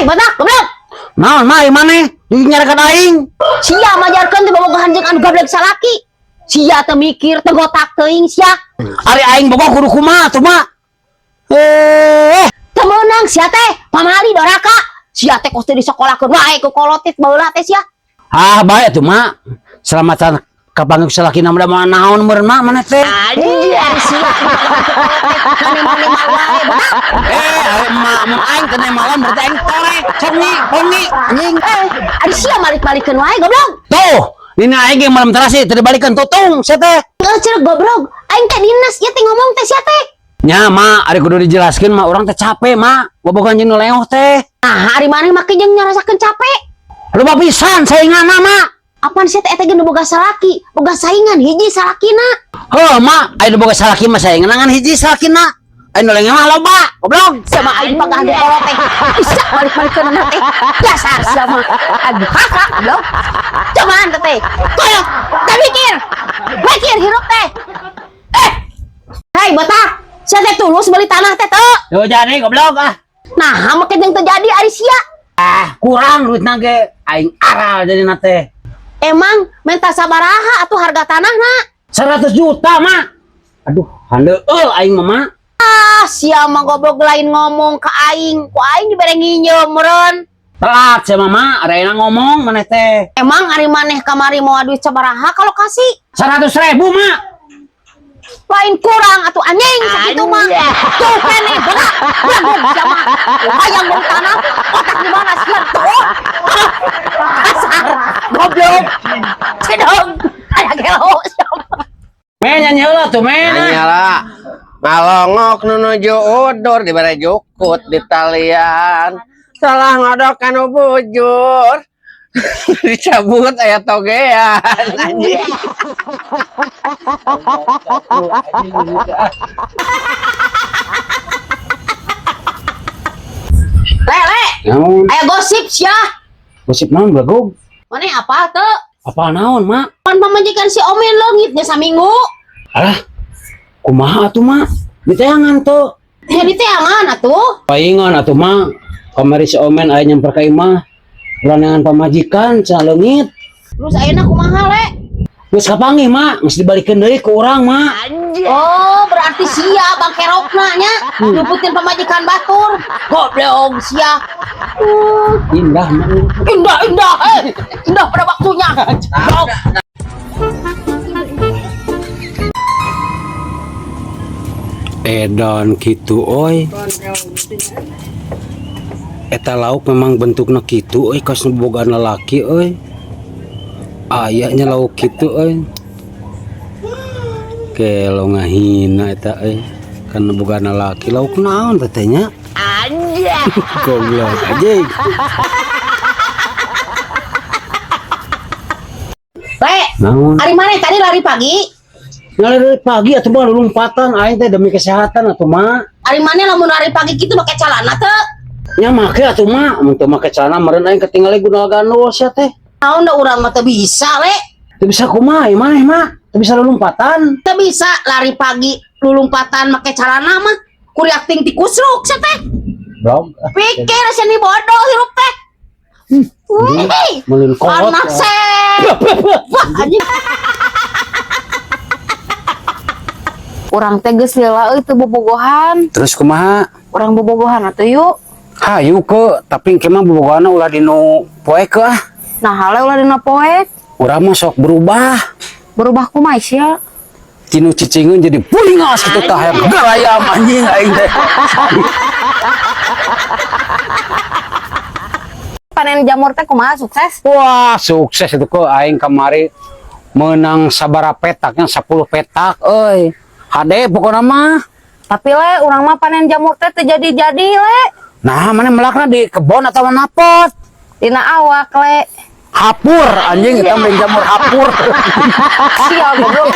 Hei, batak, goblok. Naon mah mana nyarakan aing Sia majarkeun teh bobogohan jeung anu gablek salaki. Sia teu mikir teu gotak teuing sia. ari aing bogoh kudu kumaha tuh mah Teu meunang sia teh pamali doraka. Sia teh kos teu disekolakeun wae ku kolotit baheula teh sia. ah bae tuh mah selamatan kapanggih salakina mah naon meureun mah mana teh Anjir sia. Mane wae batak. emak aing teh malam berarti aing torek cengi poni anjing Ari sia balik-balikeun wae goblok. tuh ini aing ge malam terasi teu dibalikeun tutung sia teh Ceuk goblok. Aing teh dinas ieu teh ngomong teh sia teh. nya mah ari kudu dijelaskeun mah urang teh capek mah bobogohan jeung nu leoh teh Nah, ari maneh make jeung nyarasakeun capek. loba pisan sainganna mah Apaan sih teh ge nu boga salaki, boga saingan hiji salakina. heuh mah aya nu boga salaki mah saingan ngan hiji salakina aya nu leungeh mah loba goblok Sama aing pagah di kolot teh. Bisa balik-balikeun na teh. Dasar sama. Aduh, kakak goblok. Cobaan teh. Koyo, teu mikir. Mikir hirup teh. Hai botak, sia teh tulus beli tanah teh teu. yo jadi goblok ah Nah, make jeung terjadi ari sia. kurang duitna ge aing aral jadi teh Emang minta sabaraha atuh harga tanahna? 100 juta mah aduh handeueul aing mah Sia mah goblok lain ngomong ke aing. Ku aing dibere nginjem meureun. telat sia mama ayeuna ngomong maneh teh Emang ari maneh kamari mau duit sabaraha kalau kasih? 100.000 mah Lain kurang atuh anjing sakitu mah. Tuh kene berak. Lagun sia mah. Hayang beli tanah, otak di mana sia tuh? Kasar, goblok. Cidong. Aya gelo sia mah. me nyanyi heula tuh me Nyala ngalongok nunuju udur di bare jukut di talian salah ngodokan bujur dicabut aya togean anjing Lele, naon aya gosip sia. gosip naon bagog Maneh apa teu? apa naon mak Pan pamajikan si Omen leungit nya saminggu. alah kumaha atuh mah diteangan tuh Ya diteangan atuh. paingan atuh mah kamari si omen aya nyamper ka imah ulangan pamajikan cenah leungit Terus ayeuna kumaha le? geus kapanggih mah geus dibalikeun deui ku urang mah Oh, berarti sia bang kerokna nya nyumputin pemajikan batur. Goblok sia. indah mah Indah, indah pada waktunya. Goblok. edan kitu oi eta lauk memang bentukna kitu oi kos boga lalaki oi ayahnya lauk kitu oi kelo ngahina eta oi karena boga lalaki lauk naon tetenya Anjir. goblok anjing Le, naon hari mana tadi lari pagi? dari pagi atuh mah lompatan aing teh demi kesehatan atuh mah Hari mana lamun lari pagi gitu pakai celana teu? nya make atuh mah mun teu make celana meureun aing ketinggalan gundal gandul sia teh Naon da urang mah teu bisa le. teu bisa kumaha ieu maneh mah teu bisa lompatan Teu bisa lari pagi lulumpatan make celana mah kuriak ting ti kusruk sia teh. blog Pikir seni bodoh hirup teh. Wih, mulin kolot anak seh. Wah, anjing. Urang teh geus lila euy teu bobogohan. terus kumaha Urang bobogohan atuh yuk. hayu ke tapi kemah bobogohana ulah dinu poe ke ah Nah, hale ulah dina poek. urang mah sok berubah Berubah kumaha sia? tinu cicingeun jadi pulingas kitu tah hayang galayam anjing aing teh Panen jamur teh kumaha sukses? wah sukses itu ke aing kamari menang sabara petaknya 10 petak euy hade pokona mah Tapi le, urang mah panen jamur teh teu jadi-jadi le. nah mana melakna di kebon atau napot Dina awak le. hapur anjing kita main jamur hapur Sia goblok.